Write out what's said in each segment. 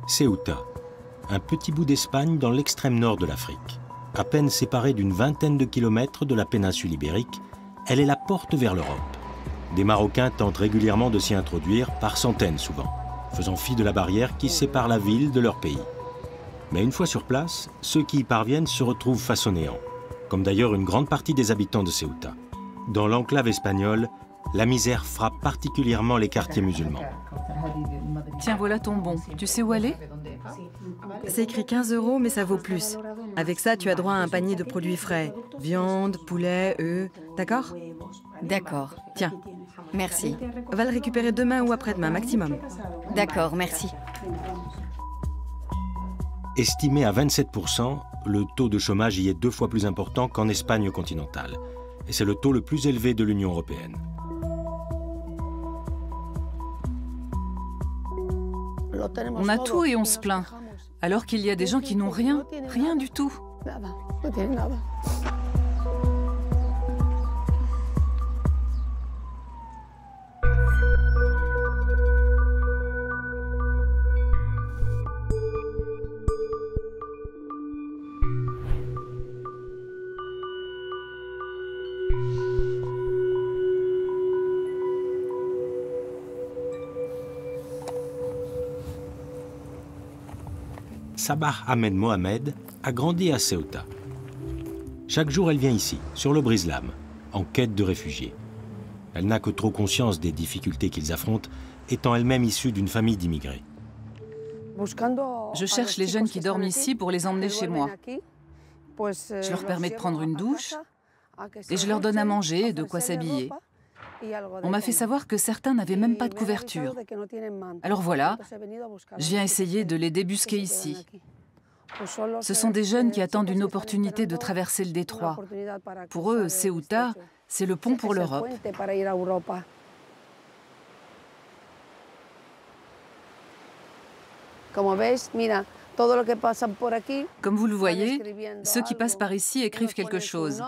Ceuta, un petit bout d'Espagne dans l'extrême nord de l'Afrique. À peine séparée d'une vingtaine de kilomètres de la péninsule ibérique, elle est la porte vers l'Europe. Des Marocains tentent régulièrement de s'y introduire, par centaines souvent, faisant fi de la barrière qui sépare la ville de leur pays. Mais une fois sur place, ceux qui y parviennent se retrouvent face au néant, comme d'ailleurs une grande partie des habitants de Ceuta. Dans l'enclave espagnole, la misère frappe particulièrement les quartiers musulmans. Tiens, voilà ton bon. Tu sais où aller? C'est écrit 15 €, mais ça vaut plus. Avec ça, tu as droit à un panier de produits frais. Viande, poulet, œufs, d'accord? D'accord. Tiens, Merci. va le récupérer demain ou après-demain, maximum. D'accord, merci. Estimé à 27%, le taux de chômage y est 2 fois plus important qu'en Espagne continentale. Et c'est le taux le plus élevé de l'Union européenne. On a tout et on se plaint. Alors qu'il y a des gens qui n'ont rien, rien du tout. Sabah Ahmed Mohamed a grandi à Ceuta. Chaque jour, elle vient ici, sur le Brislam, en quête de réfugiés. Elle n'a que trop conscience des difficultés qu'ils affrontent, étant elle-même issue d'une famille d'immigrés. Je cherche les jeunes qui dorment ici pour les emmener chez moi. Je leur permets de prendre une douche et je leur donne à manger et de quoi s'habiller. On m'a fait savoir que certains n'avaient même pas de couverture. Alors voilà, je viens essayer de les débusquer ici. Ce sont des jeunes qui attendent une opportunité de traverser le détroit. Pour eux, Ceuta, c'est le pont pour l'Europe. Comme vous le voyez, ceux qui passent par ici écrivent quelque chose.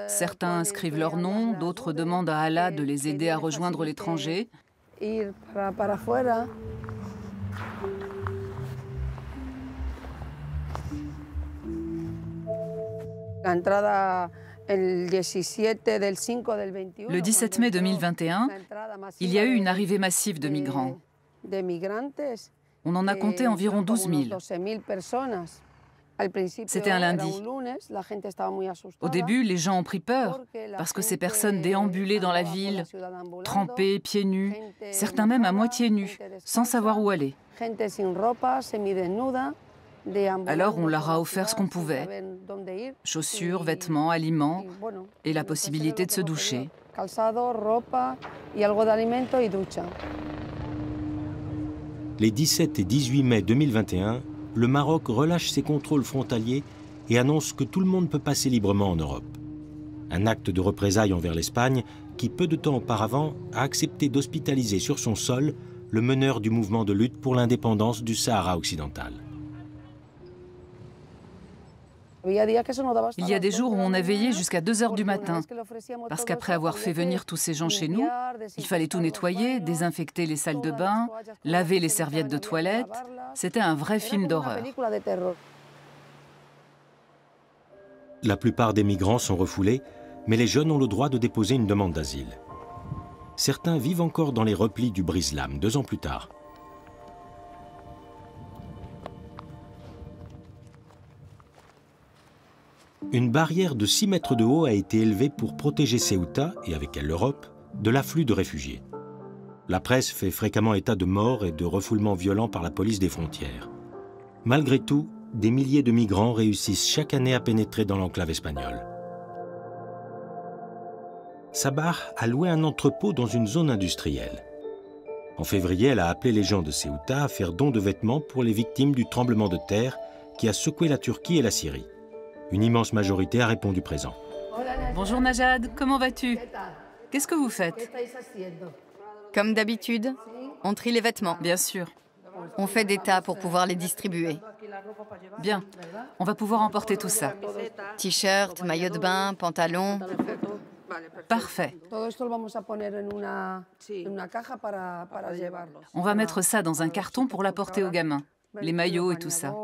Certains inscrivent leur nom, d'autres demandent à Allah de les aider à rejoindre l'étranger. Le 17 mai 2021, il y a eu une arrivée massive de migrants. On en a compté environ 12 000. C'était un lundi. Au début, les gens ont pris peur, parce que ces personnes déambulaient dans la ville, trempées, pieds nus, certains même à moitié nus, sans savoir où aller. Alors on leur a offert ce qu'on pouvait, chaussures, vêtements, aliments, et la possibilité de se doucher. Les 17 et 18 mai 2021, le Maroc relâche ses contrôles frontaliers et annonce que tout le monde peut passer librement en Europe. Un acte de représailles envers l'Espagne qui, peu de temps auparavant, a accepté d'hospitaliser sur son sol le meneur du mouvement de lutte pour l'indépendance du Sahara occidental. Il y a des jours où on a veillé jusqu'à 2 h du matin, parce qu'après avoir fait venir tous ces gens chez nous, il fallait tout nettoyer, désinfecter les salles de bain, laver les serviettes de toilette. C'était un vrai film d'horreur. La plupart des migrants sont refoulés, mais les jeunes ont le droit de déposer une demande d'asile. Certains vivent encore dans les replis du Brislam 2 ans plus tard. Une barrière de 6 mètres de haut a été élevée pour protéger Ceuta, et avec elle l'Europe, de l'afflux de réfugiés. La presse fait fréquemment état de morts et de refoulements violents par la police des frontières. Malgré tout, des milliers de migrants réussissent chaque année à pénétrer dans l'enclave espagnole. Sabah a loué un entrepôt dans une zone industrielle. En février, elle a appelé les gens de Ceuta à faire don de vêtements pour les victimes du tremblement de terre qui a secoué la Turquie et la Syrie. Une immense majorité a répondu présent. Bonjour Najad, comment vas-tu? Qu'est-ce que vous faites? Comme d'habitude, on trie les vêtements. Bien sûr. On fait des tas pour pouvoir les distribuer. Bien, on va pouvoir emporter tout ça. T-shirt, maillot de bain, pantalon. Parfait. On va mettre ça dans un carton pour l'apporter aux gamins. Les maillots et tout ça.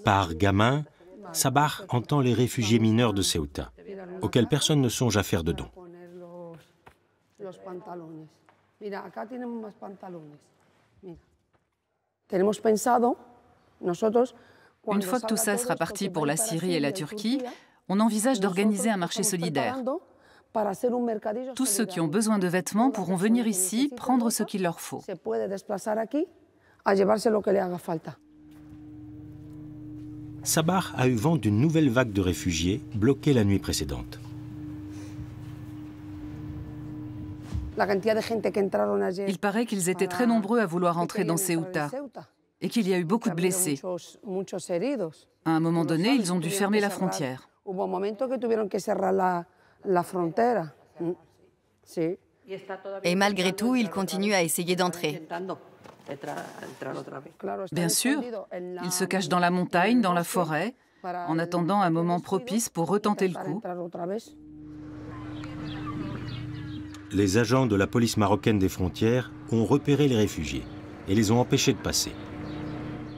Par gamin, Sabah entend les réfugiés mineurs de Ceuta, auxquels personne ne songe à faire de dons. Une fois que tout ça sera parti pour la Syrie et la Turquie, on envisage d'organiser un marché solidaire. Tous ceux qui ont besoin de vêtements pourront venir ici prendre ce qu'il leur faut. Sabah a eu vent d'une nouvelle vague de réfugiés bloqués la nuit précédente. Il paraît qu'ils étaient très nombreux à vouloir entrer dans Ceuta et qu'il y a eu beaucoup de blessés. À un moment donné, ils ont dû fermer la frontière. Et malgré tout, il continue à essayer d'entrer. Bien sûr, ils se cachent dans la montagne, dans la forêt, en attendant un moment propice pour retenter le coup. Les agents de la police marocaine des frontières ont repéré les réfugiés et les ont empêchés de passer.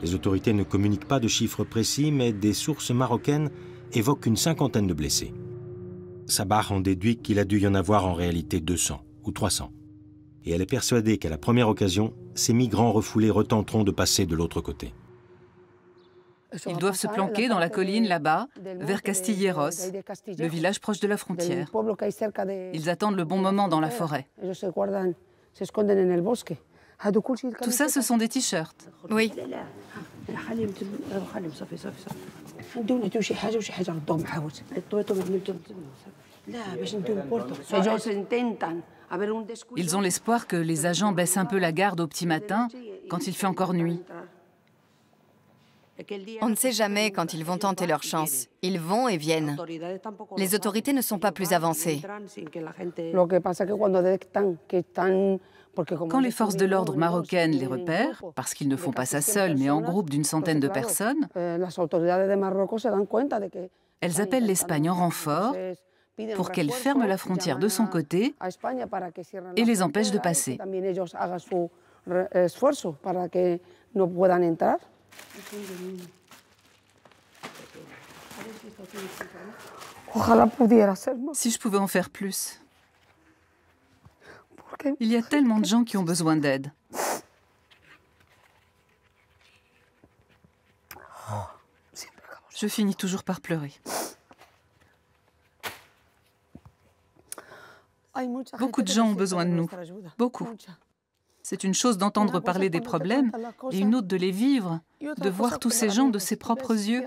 Les autorités ne communiquent pas de chiffres précis, mais des sources marocaines évoquent une cinquantaine de blessés. Sabah en déduit qu'il a dû y en avoir en réalité 200 ou 300. Et elle est persuadée qu'à la première occasion, ces migrants refoulés retenteront de passer de l'autre côté. Ils doivent se planquer dans la colline là-bas, vers Castilleros, le village proche de la frontière. Ils attendent le bon moment dans la forêt. Tout ça, ce sont des t-shirts. Oui. Ils ont l'espoir que les agents baissent un peu la garde au petit matin, quand il fait encore nuit. On ne sait jamais quand ils vont tenter leur chance. Ils vont et viennent. Les autorités ne sont pas plus avancées. Quand les forces de l'ordre marocaines les repèrent, parce qu'ils ne font pas ça seuls, mais en groupe d'une centaine de personnes, elles appellent l'Espagne en renfort pour qu'elle ferme la frontière de son côté et les empêche de passer. Si je pouvais en faire plus. Il y a tellement de gens qui ont besoin d'aide. Je finis toujours par pleurer. Beaucoup de gens ont besoin de nous. Beaucoup. C'est une chose d'entendre parler des problèmes et une autre de les vivre, de voir tous ces gens de ses propres yeux.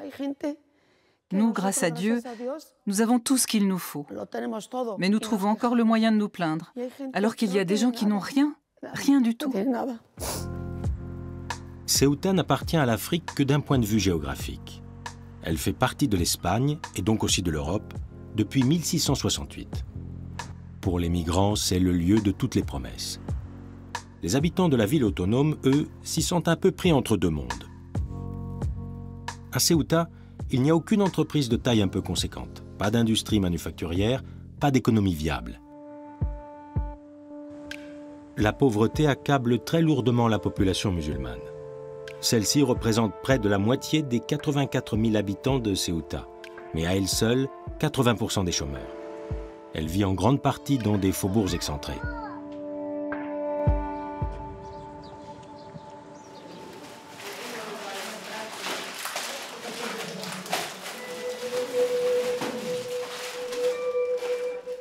Nous, grâce à Dieu, nous avons tout ce qu'il nous faut. Mais nous trouvons encore le moyen de nous plaindre, alors qu'il y a des gens qui n'ont rien, rien du tout. Ceuta n'appartient à l'Afrique que d'un point de vue géographique. Elle fait partie de l'Espagne, et donc aussi de l'Europe, depuis 1668. Pour les migrants, c'est le lieu de toutes les promesses. Les habitants de la ville autonome, eux, s'y sentent un peu pris entre deux mondes. À Ceuta, il n'y a aucune entreprise de taille un peu conséquente, pas d'industrie manufacturière, pas d'économie viable. La pauvreté accable très lourdement la population musulmane. Celle-ci représente près de la moitié des 84 000 habitants de Ceuta, mais à elle seule, 80% des chômeurs. Elle vit en grande partie dans des faubourgs excentrés.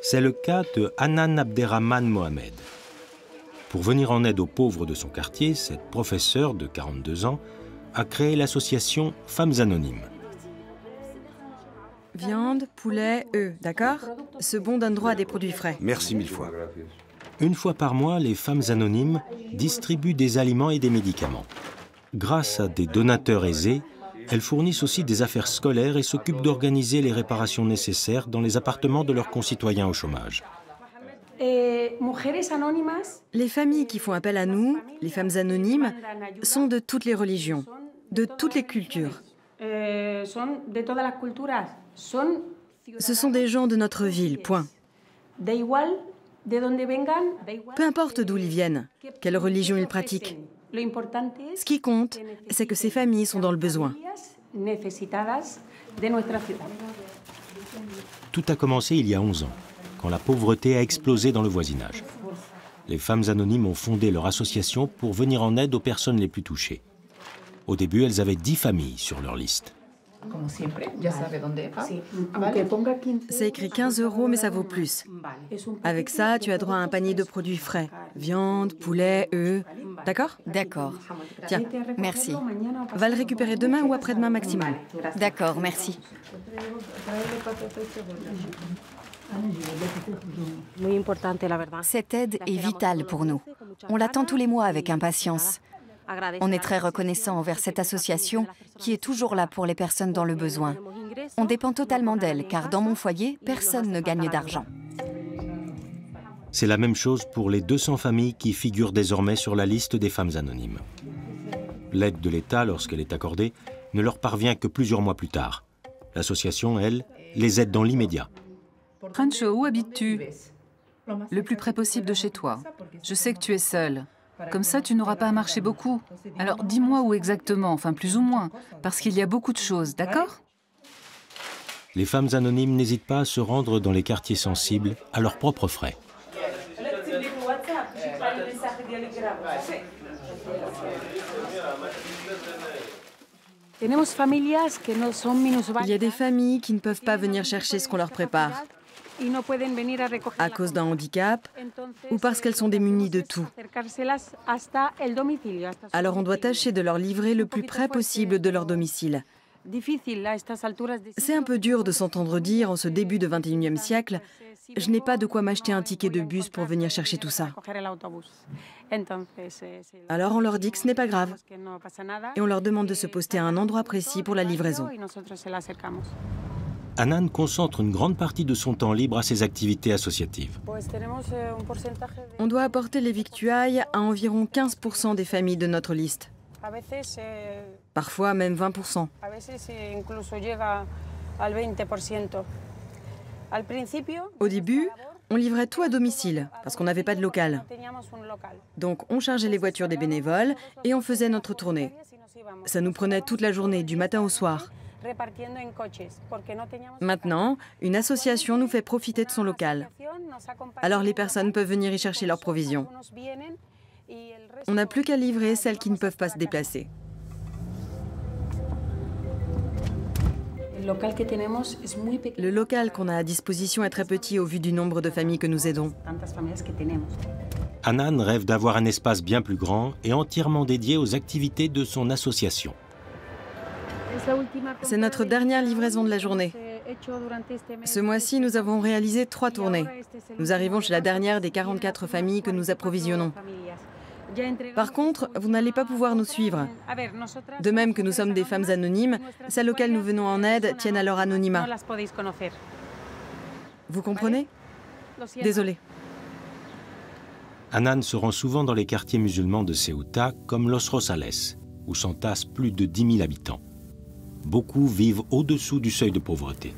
C'est le cas de Hanan Abderrahman Mohamed. Pour venir en aide aux pauvres de son quartier, cette professeure de 42 ans a créé l'association Femmes Anonymes. Viande, poulet, œufs, d'accord? Ce bon donne droit à des produits frais. Merci mille fois. Une fois par mois, les Femmes Anonymes distribuent des aliments et des médicaments. Grâce à des donateurs aisés, elles fournissent aussi des affaires scolaires et s'occupent d'organiser les réparations nécessaires dans les appartements de leurs concitoyens au chômage. Les familles qui font appel à nous, les femmes anonymes, sont de toutes les religions, de toutes les cultures. Ce sont des gens de notre ville, point. Peu importe d'où ils viennent, quelle religion ils pratiquent. Ce qui compte, c'est que ces familles sont dans le besoin. Tout a commencé il y a 11 ans, quand la pauvreté a explosé dans le voisinage. Les femmes anonymes ont fondé leur association pour venir en aide aux personnes les plus touchées. Au début, elles avaient 10 familles sur leur liste. C'est écrit 15 €, mais ça vaut plus. Avec ça, tu as droit à un panier de produits frais. Viande, poulet, œufs. D'accord? D'accord. Tiens, Merci. va le récupérer demain ou après-demain maximum. D'accord, merci. Cette aide est vitale pour nous. On l'attend tous les mois avec impatience. On est très reconnaissant envers cette association qui est toujours là pour les personnes dans le besoin. On dépend totalement d'elle, car dans mon foyer, personne ne gagne d'argent. C'est la même chose pour les 200 familles qui figurent désormais sur la liste des femmes anonymes. L'aide de l'État, lorsqu'elle est accordée, ne leur parvient que plusieurs mois plus tard. L'association, elle, les aide dans l'immédiat. Rancho, où habites-tu? Le plus près possible de chez toi. Je sais que tu es seule. Comme ça, tu n'auras pas à marcher beaucoup. Alors, dis-moi où exactement, enfin plus ou moins, parce qu'il y a beaucoup de choses, d'accord? Les femmes anonymes n'hésitent pas à se rendre dans les quartiers sensibles à leurs propres frais. Il y a des familles qui ne peuvent pas venir chercher ce qu'on leur prépare, à cause d'un handicap ou parce qu'elles sont démunies de tout. Alors on doit tâcher de leur livrer le plus près possible de leur domicile. C'est un peu dur de s'entendre dire en ce début de 21e siècle, je n'ai pas de quoi m'acheter un ticket de bus pour venir chercher tout ça. Alors on leur dit que ce n'est pas grave et on leur demande de se poster à un endroit précis pour la livraison. Hanan concentre une grande partie de son temps libre à ses activités associatives. On doit apporter les victuailles à environ 15% des familles de notre liste. Parfois même 20%. Au début, on livrait tout à domicile parce qu'on n'avait pas de local. Donc on chargeait les voitures des bénévoles et on faisait notre tournée. Ça nous prenait toute la journée, du matin au soir. Maintenant, une association nous fait profiter de son local. Alors les personnes peuvent venir y chercher leurs provisions. On n'a plus qu'à livrer celles qui ne peuvent pas se déplacer. Le local qu'on a à disposition est très petit au vu du nombre de familles que nous aidons. Hanan rêve d'avoir un espace bien plus grand et entièrement dédié aux activités de son association. C'est notre dernière livraison de la journée. Ce mois-ci, nous avons réalisé 3 tournées. Nous arrivons chez la dernière des 44 familles que nous approvisionnons. Par contre, vous n'allez pas pouvoir nous suivre. De même que nous sommes des femmes anonymes, celles auxquelles nous venons en aide tiennent à leur anonymat. Vous comprenez? Désolée. Hanan se rend souvent dans les quartiers musulmans de Ceuta, comme Los Rosales, où s'entassent plus de 10 000 habitants. Beaucoup vivent au-dessous du seuil de pauvreté.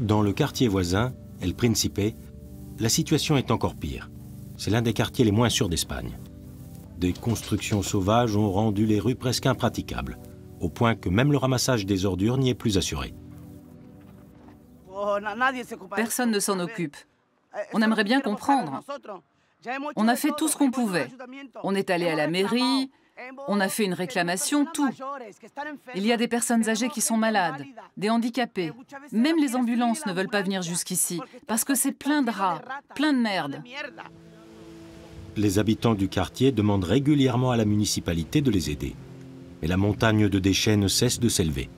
Dans le quartier voisin, El Príncipe, la situation est encore pire. C'est l'un des quartiers les moins sûrs d'Espagne. Des constructions sauvages ont rendu les rues presque impraticables, au point que même le ramassage des ordures n'y est plus assuré. Personne ne s'en occupe. On aimerait bien comprendre. On a fait tout ce qu'on pouvait. On est allé à la mairie, on a fait une réclamation, tout. Il y a des personnes âgées qui sont malades, des handicapés. Même les ambulances ne veulent pas venir jusqu'ici, parce que c'est plein de rats, plein de merde. Les habitants du quartier demandent régulièrement à la municipalité de les aider. Mais la montagne de déchets ne cesse de s'élever.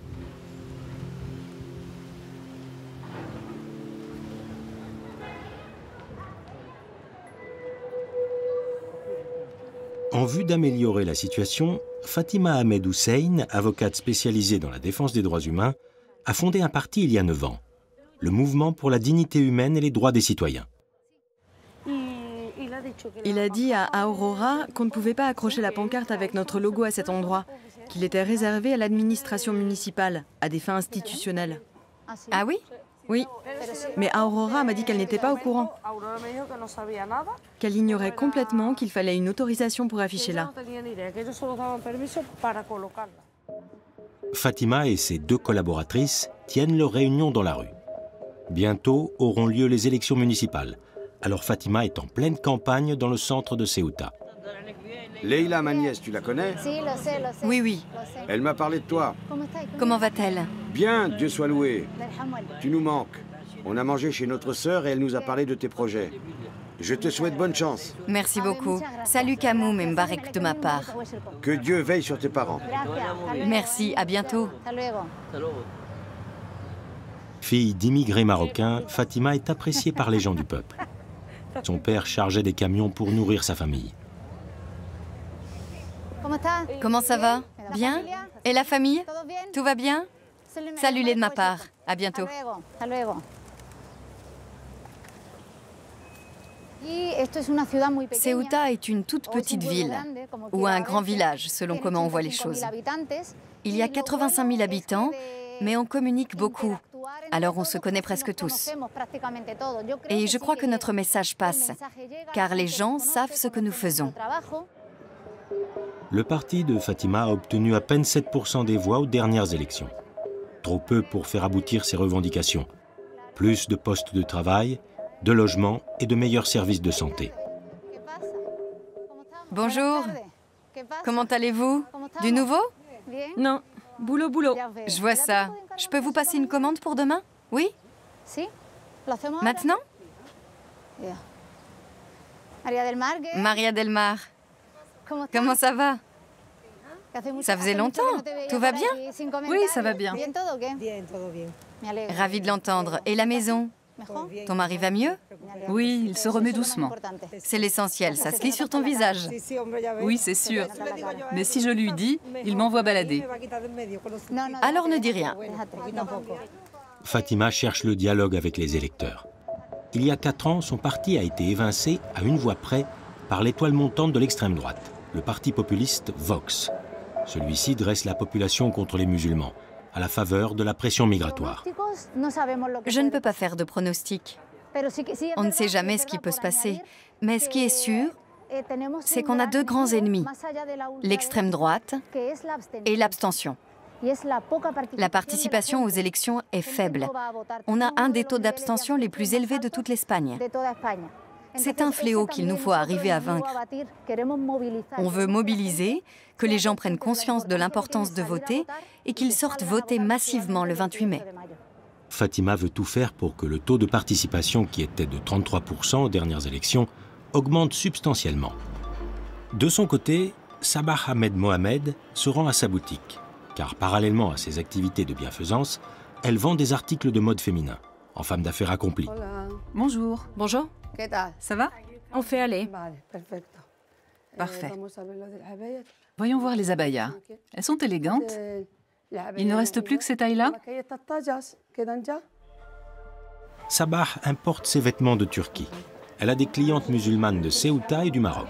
En vue d'améliorer la situation, Fatima Ahmed Hussein, avocate spécialisée dans la défense des droits humains, a fondé un parti il y a 9 ans, le Mouvement pour la dignité humaine et les droits des citoyens. Il a dit à Aurora qu'on ne pouvait pas accrocher la pancarte avec notre logo à cet endroit, qu'il était réservé à l'administration municipale, à des fins institutionnelles. Ah oui? Oui, mais Aurora m'a dit qu'elle n'était pas au courant, qu'elle ignorait complètement qu'il fallait une autorisation pour afficher là. Fatima et ses 2 collaboratrices tiennent leur réunion dans la rue. Bientôt auront lieu les élections municipales. Alors Fatima est en pleine campagne dans le centre de Ceuta. Leila, ma nièce, tu la connais? Oui, oui. Elle m'a parlé de toi. Comment va-t-elle? Bien, Dieu soit loué. Tu nous manques. On a mangé chez notre sœur et elle nous a parlé de tes projets. Je te souhaite bonne chance. Merci beaucoup. Salut Camoum et Mbarek de ma part. Que Dieu veille sur tes parents. Merci, à bientôt. Fille d'immigrés marocains, Fatima est appréciée par les gens du peuple. Son père chargeait des camions pour nourrir sa famille. Comment ça va? Bien? Et la famille? Tout va bien? Salut-les de ma part. À bientôt. Ceuta est une toute petite ville, ou un grand village, selon comment on voit les choses. Il y a 85 000 habitants, mais on communique beaucoup. Alors on se connaît presque tous. Et je crois que notre message passe, car les gens savent ce que nous faisons. Le parti de Fatima a obtenu à peine 7% des voix aux dernières élections. Trop peu pour faire aboutir ses revendications. Plus de postes de travail, de logements et de meilleurs services de santé. Bonjour. Comment allez-vous? Du nouveau? Non, boulot, boulot. Je vois ça. Je peux vous passer une commande pour demain? Oui? Maintenant? Maria del Mar. Comment ça va? Ça faisait longtemps. Tout va bien? Oui, ça va bien. Ravie de l'entendre. Et la maison? Ton mari va mieux? Oui, il se remet doucement. C'est l'essentiel, ça se lit sur ton visage. Oui, c'est sûr. Mais si je lui dis, il m'envoie balader. Alors ne dis rien. Fatima cherche le dialogue avec les électeurs. Il y a 4 ans, son parti a été évincé à une voix près par l'étoile montante de l'extrême droite, le parti populiste Vox. Celui-ci dresse la population contre les musulmans, à la faveur de la pression migratoire. Je ne peux pas faire de pronostic. On ne sait jamais ce qui peut se passer. Mais ce qui est sûr, c'est qu'on a 2 grands ennemis, l'extrême droite et l'abstention. La participation aux élections est faible. On a un des taux d'abstention les plus élevés de toute l'Espagne. C'est un fléau qu'il nous faut arriver à vaincre. On veut mobiliser, que les gens prennent conscience de l'importance de voter et qu'ils sortent voter massivement le 28 mai. Fatima veut tout faire pour que le taux de participation, qui était de 33% aux dernières élections, augmente substantiellement. De son côté, Sabah Ahmed Mohamed se rend à sa boutique, car parallèlement à ses activités de bienfaisance, elle vend des articles de mode féminin, en femme d'affaires accomplie. Bonjour. Bonjour. Ça va? On fait aller. Parfait. Voyons voir les abayas. Elles sont élégantes. Il ne reste plus que ces tailles-là? Sabah importe ses vêtements de Turquie. Elle a des clientes musulmanes de Ceuta et du Maroc.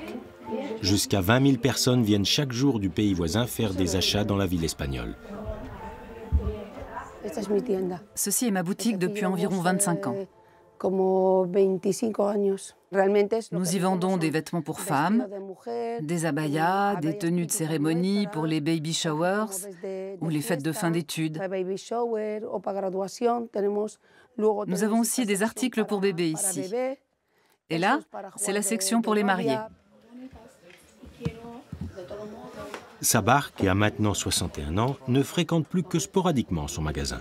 Jusqu'à 20 000 personnes viennent chaque jour du pays voisin faire des achats dans la ville espagnole. Ceci est ma boutique depuis environ 25 ans. Nous y vendons des vêtements pour femmes, des abayas, des tenues de cérémonie pour les baby showers ou les fêtes de fin d'études. Nous avons aussi des articles pour bébés ici. Et là, c'est la section pour les mariés. Sabah, qui a maintenant 61 ans, ne fréquente plus que sporadiquement son magasin.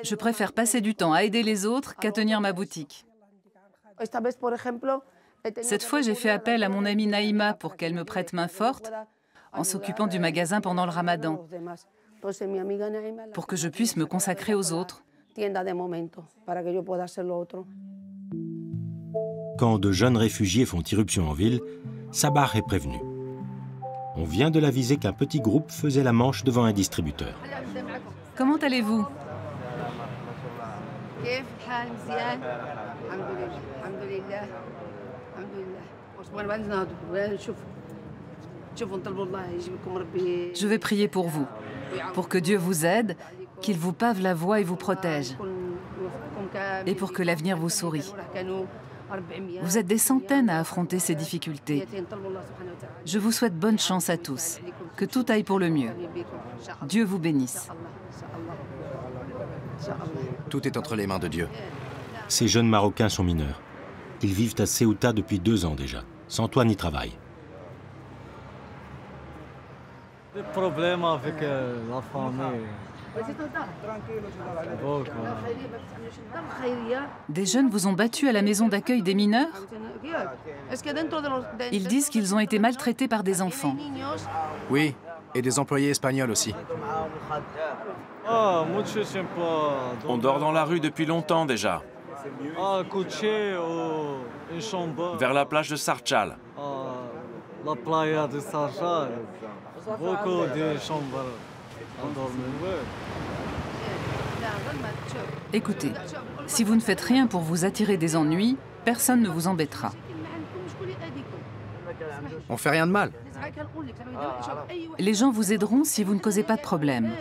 Je préfère passer du temps à aider les autres qu'à tenir ma boutique. Cette fois, j'ai fait appel à mon amie Naïma pour qu'elle me prête main forte en s'occupant du magasin pendant le Ramadan, pour que je puisse me consacrer aux autres. Quand de jeunes réfugiés font irruption en ville, Sabah est prévenue. On vient de l'aviser qu'un petit groupe faisait la manche devant un distributeur. Comment allez-vous? Je vais prier pour vous, pour que Dieu vous aide, qu'il vous pave la voie et vous protège, et pour que l'avenir vous sourie. Vous êtes des centaines à affronter ces difficultés. Je vous souhaite bonne chance à tous, que tout aille pour le mieux. Dieu vous bénisse. Tout est entre les mains de Dieu. Ces jeunes Marocains sont mineurs. Ils vivent à Ceuta depuis 2 ans déjà, sans toit ni travail. Des problèmes avec la famille. Des jeunes vous ont battu à la maison d'accueil des mineurs? Ils disent qu'ils ont été maltraités par des enfants. Oui, et des employés espagnols aussi. On dort dans la rue depuis longtemps déjà. Vers la plage de Sarchal. La playa de Sarchal. Beaucoup de chambres à dormir. Écoutez, si vous ne faites rien pour vous attirer des ennuis, personne ne vous embêtera. On fait rien de mal. Les gens vous aideront si vous ne causez pas de problème.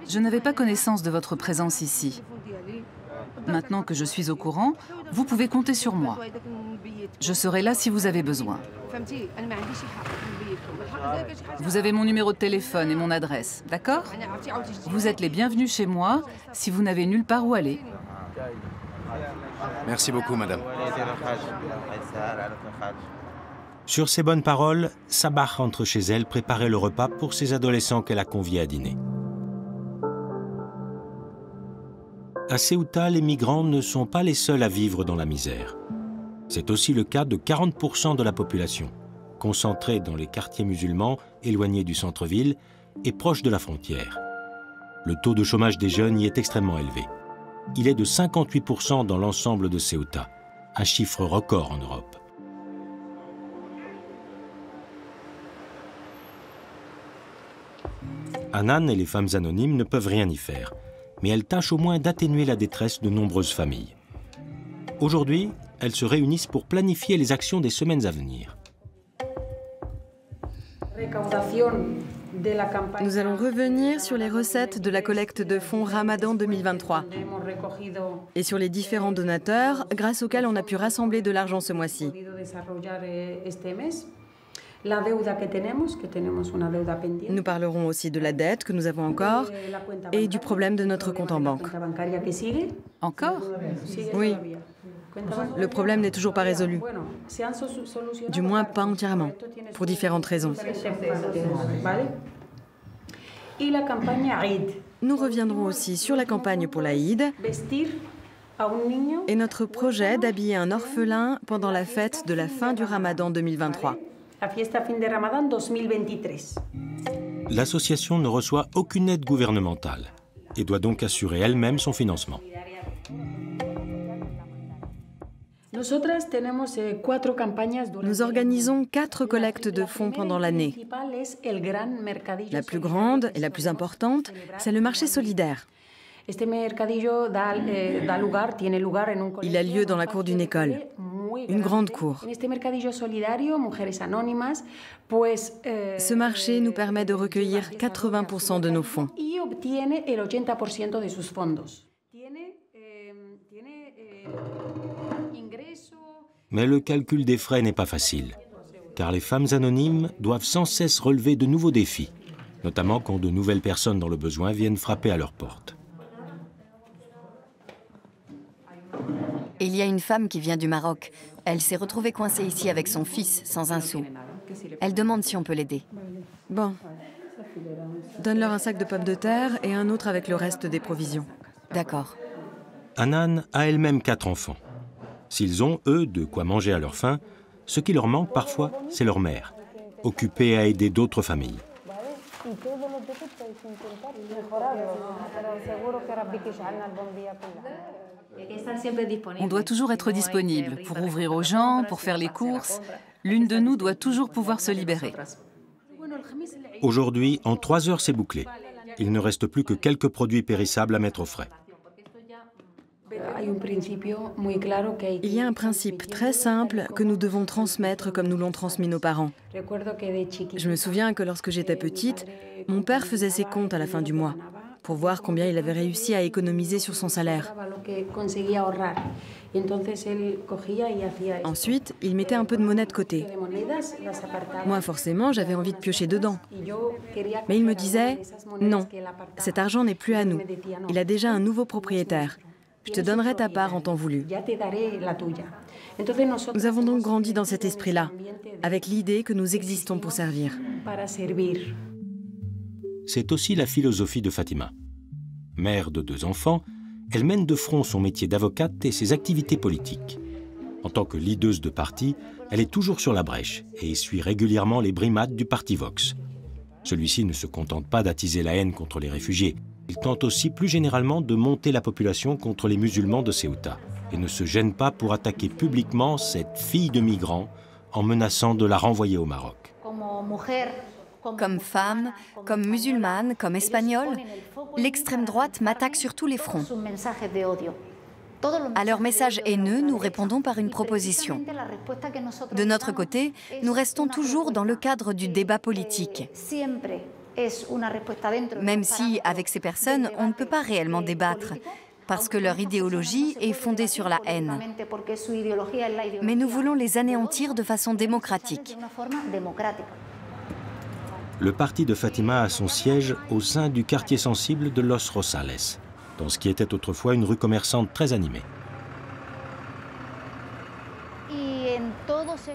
Je n'avais pas connaissance de votre présence ici. Maintenant que je suis au courant, vous pouvez compter sur moi. Je serai là si vous avez besoin. Vous avez mon numéro de téléphone et mon adresse, d'accord? Vous êtes les bienvenus chez moi si vous n'avez nulle part où aller. Merci beaucoup, madame. Sur ces bonnes paroles, Sabah rentre chez elle préparer le repas pour ses adolescents qu'elle a conviés à dîner. À Ceuta, les migrants ne sont pas les seuls à vivre dans la misère. C'est aussi le cas de 40% de la population, concentrée dans les quartiers musulmans éloignés du centre-ville et proches de la frontière. Le taux de chômage des jeunes y est extrêmement élevé. Il est de 58% dans l'ensemble de Ceuta, un chiffre record en Europe. Hanan et les femmes anonymes ne peuvent rien y faire, mais elles tâchent au moins d'atténuer la détresse de nombreuses familles. Aujourd'hui, elles se réunissent pour planifier les actions des semaines à venir. Nous allons revenir sur les recettes de la collecte de fonds Ramadan 2023 et sur les différents donateurs grâce auxquels on a pu rassembler de l'argent ce mois-ci. Nous parlerons aussi de la dette que nous avons encore et du problème de notre compte en banque. Encore? Oui. Le problème n'est toujours pas résolu. Du moins pas entièrement, pour différentes raisons. Nous reviendrons aussi sur la campagne pour l'Aïd et notre projet d'habiller un orphelin pendant la fête de la fin du Ramadan 2023. L'association ne reçoit aucune aide gouvernementale et doit donc assurer elle-même son financement. Nous organisons 4 collectes de fonds pendant l'année. La plus grande et la plus importante, c'est le marché solidaire. Il a lieu dans la cour d'une école, une grande cour. Ce marché nous permet de recueillir 80% de nos fonds. Mais le calcul des frais n'est pas facile, car les femmes anonymes doivent sans cesse relever de nouveaux défis, notamment quand de nouvelles personnes dans le besoin viennent frapper à leur porte. Il y a une femme qui vient du Maroc. Elle s'est retrouvée coincée ici avec son fils, sans un sou. Elle demande si on peut l'aider. Bon. Donne-leur un sac de pommes de terre et un autre avec le reste des provisions. D'accord. Hanan a elle-même 4 enfants. S'ils ont, eux, de quoi manger à leur faim, ce qui leur manque parfois, c'est leur mère, occupée à aider d'autres familles. On doit toujours être disponible pour ouvrir aux gens, pour faire les courses. L'une de nous doit toujours pouvoir se libérer. Aujourd'hui, en 3 heures, c'est bouclé. Il ne reste plus que quelques produits périssables à mettre au frais. Il y a un principe très simple que nous devons transmettre comme nous l'ont transmis nos parents. Je me souviens que lorsque j'étais petite, mon père faisait ses comptes à la fin du mois pour voir combien il avait réussi à économiser sur son salaire. Ensuite, il mettait un peu de monnaie de côté. Moi, forcément, j'avais envie de piocher dedans. Mais il me disait « Non, cet argent n'est plus à nous. Il a déjà un nouveau propriétaire. Je te donnerai ta part en temps voulu. » Nous avons donc grandi dans cet esprit-là, avec l'idée que nous existons pour servir. C'est aussi la philosophie de Fatima. Mère de 2 enfants, elle mène de front son métier d'avocate et ses activités politiques. En tant que leaduse de parti, elle est toujours sur la brèche et essuie régulièrement les brimades du parti Vox. Celui-ci ne se contente pas d'attiser la haine contre les réfugiés. Il tente aussi plus généralement de monter la population contre les musulmans de Ceuta et ne se gêne pas pour attaquer publiquement cette fille de migrants en menaçant de la renvoyer au Maroc. Comme femme, comme musulmane, comme espagnole, l'extrême droite m'attaque sur tous les fronts. À leurs messages haineux, nous répondons par une proposition. De notre côté, nous restons toujours dans le cadre du débat politique. Même si, avec ces personnes, on ne peut pas réellement débattre, parce que leur idéologie est fondée sur la haine. Mais nous voulons les anéantir de façon démocratique. Le parti de Fatima a son siège au sein du quartier sensible de Los Rosales, dans ce qui était autrefois une rue commerçante très animée.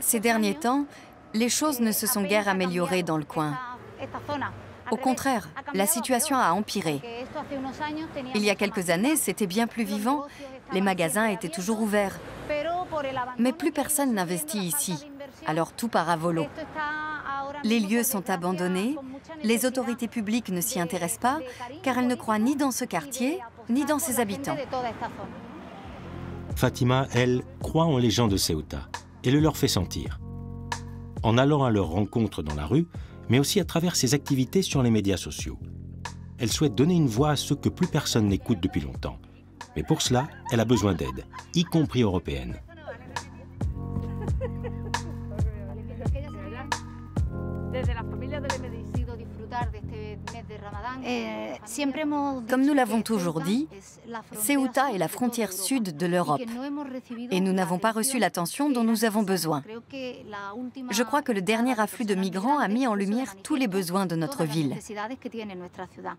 Ces derniers temps, les choses ne se sont guère améliorées dans le coin. Au contraire, la situation a empiré. Il y a quelques années, c'était bien plus vivant. Les magasins étaient toujours ouverts. Mais plus personne n'investit ici. Alors tout part à volo. Les lieux sont abandonnés. Les autorités publiques ne s'y intéressent pas, car elles ne croient ni dans ce quartier, ni dans ses habitants. Fatima, elle, croit en les gens de Ceuta et le leur fait sentir. En allant à leur rencontre dans la rue, mais aussi à travers ses activités sur les médias sociaux. Elle souhaite donner une voix à ceux que plus personne n'écoute depuis longtemps. Mais pour cela, elle a besoin d'aide, y compris européenne. Comme nous l'avons toujours dit, Ceuta est la frontière sud de l'Europe et nous n'avons pas reçu l'attention dont nous avons besoin. Je crois que le dernier afflux de migrants a mis en lumière tous les besoins de notre ville.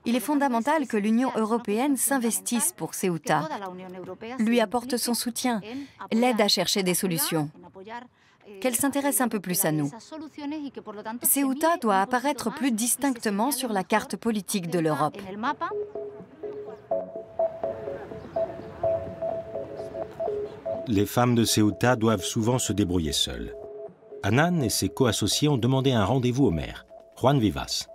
Il est fondamental que l'Union européenne s'investisse pour Ceuta, lui apporte son soutien, l'aide à chercher des solutions. Qu'elle s'intéresse un peu plus à nous. Ceuta doit apparaître plus distinctement sur la carte politique de l'Europe. Les femmes de Ceuta doivent souvent se débrouiller seules. Anan et ses co-associés ont demandé un rendez-vous au maire, Juan Vivas.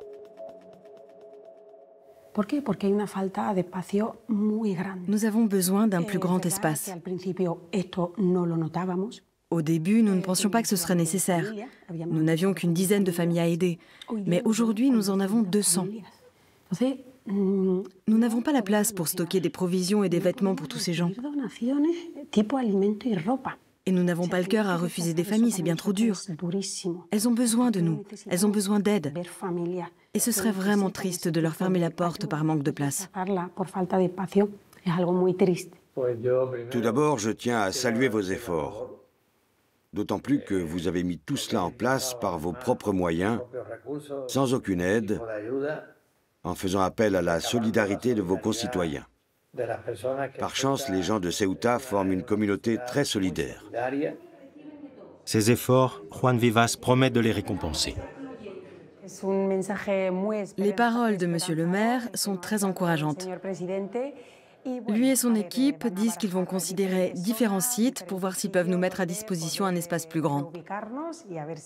Nous avons besoin d'un plus grand espace. Au début, nous ne pensions pas que ce serait nécessaire. Nous n'avions qu'une dizaine de familles à aider. Mais aujourd'hui, nous en avons 200. Nous n'avons pas la place pour stocker des provisions et des vêtements pour tous ces gens. Et nous n'avons pas le cœur à refuser des familles, c'est bien trop dur. Elles ont besoin de nous, elles ont besoin d'aide. Et ce serait vraiment triste de leur fermer la porte par manque de place. Tout d'abord, je tiens à saluer vos efforts. D'autant plus que vous avez mis tout cela en place par vos propres moyens, sans aucune aide, en faisant appel à la solidarité de vos concitoyens. Par chance, les gens de Ceuta forment une communauté très solidaire. Ces efforts, Juan Vivas promet de les récompenser. Les paroles de Monsieur le maire sont très encourageantes. Lui et son équipe disent qu'ils vont considérer différents sites pour voir s'ils peuvent nous mettre à disposition un espace plus grand.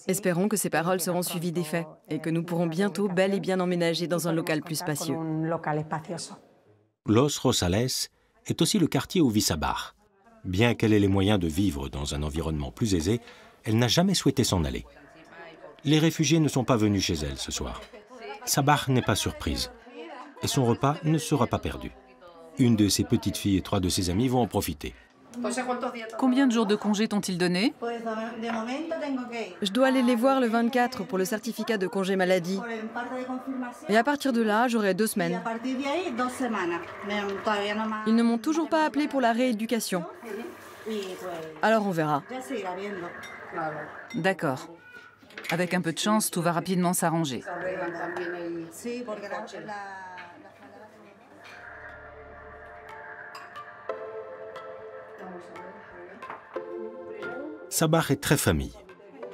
Espérons que ces paroles seront suivies d'effets et que nous pourrons bientôt bel et bien emménager dans un local plus spacieux. Los Rosales est aussi le quartier où vit Sabar. Bien qu'elle ait les moyens de vivre dans un environnement plus aisé, elle n'a jamais souhaité s'en aller. Les réfugiés ne sont pas venus chez elle ce soir. Sabar n'est pas surprise et son repas ne sera pas perdu. Une de ses petites filles et 3 de ses amis vont en profiter. Combien de jours de congé t'ont-ils donné? Je dois aller les voir le 24 pour le certificat de congé maladie. Et à partir de là, j'aurai 2 semaines. Ils ne m'ont toujours pas appelé pour la rééducation. Alors on verra. D'accord. Avec un peu de chance, tout va rapidement s'arranger. Sabah est très famille.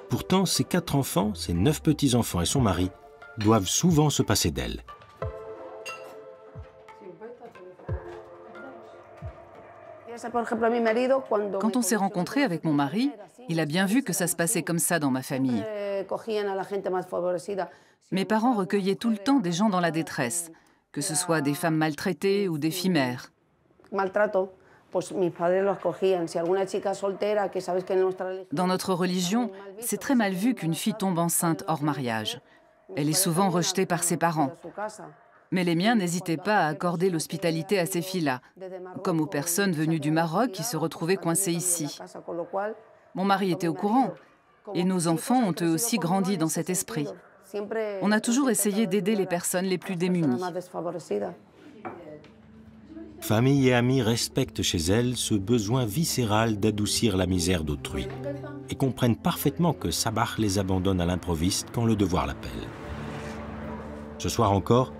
Pourtant, ses 4 enfants, ses 9 petits-enfants et son mari doivent souvent se passer d'elle. Quand on s'est rencontrés avec mon mari, il a bien vu que ça se passait comme ça dans ma famille. Mes parents recueillaient tout le temps des gens dans la détresse, que ce soit des femmes maltraitées ou des filles mères. Dans notre religion, c'est très mal vu qu'une fille tombe enceinte hors mariage. Elle est souvent rejetée par ses parents. Mais les miens n'hésitaient pas à accorder l'hospitalité à ces filles-là, comme aux personnes venues du Maroc qui se retrouvaient coincées ici. Mon mari était au courant, et nos enfants ont eux aussi grandi dans cet esprit. On a toujours essayé d'aider les personnes les plus démunies. Famille et amis respectent chez elle ce besoin viscéral d'adoucir la misère d'autrui et comprennent parfaitement que Sabah les abandonne à l'improviste quand le devoir l'appelle. Ce soir encore,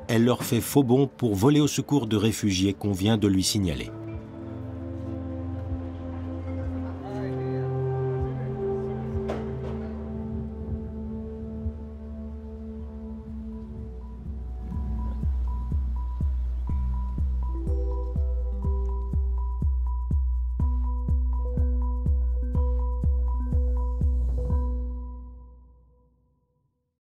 elle leur fait faux bond pour voler au secours de réfugiés qu'on vient de lui signaler.